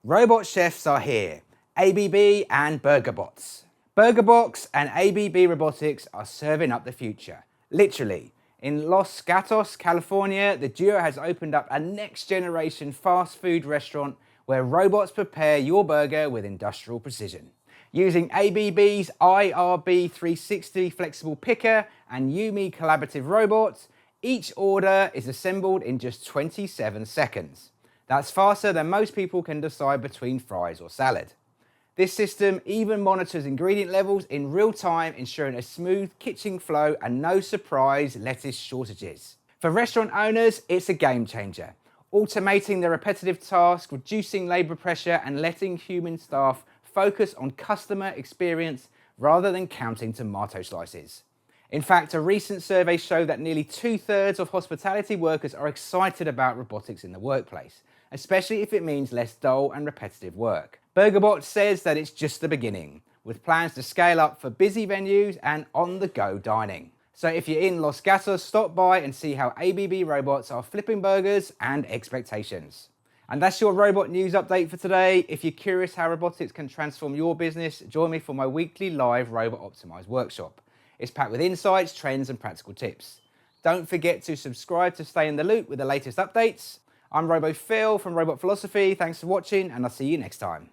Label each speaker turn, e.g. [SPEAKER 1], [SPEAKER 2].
[SPEAKER 1] Robot chefs are here, ABB and BurgerBots. BurgerBots and ABB Robotics are serving up the future. Literally, in Los Gatos, California, the duo has opened up a next-generation fast food restaurant where robots prepare your burger with industrial precision. Using ABB's IRB 360 flexible picker and YuMi collaborative robots, each order is assembled in just 27 seconds. That's faster than most people can decide between fries or salad. This system even monitors ingredient levels in real time, ensuring a smooth kitchen flow and no surprise lettuce shortages. For restaurant owners, it's a game changer, automating the repetitive task, reducing labor pressure and letting human staff focus on customer experience rather than counting tomato slices. In fact, a recent survey showed that nearly 2/3 of hospitality workers are excited about robotics in the workplace, especially if it means less dull and repetitive work. BurgerBots says that it's just the beginning, with plans to scale up for busy venues and on-the-go dining. So if you're in Los Gatos, stop by and see how ABB robots are flipping burgers and expectations. And that's your robot news update for today. If you're curious how robotics can transform your business, join me for my weekly live Robot Optimize workshop. It's packed with insights, trends, and practical tips. Don't forget to subscribe to stay in the loop with the latest updates. I'm RoboPhil from Robot Philosophy. Thanks for watching, and I'll see you next time.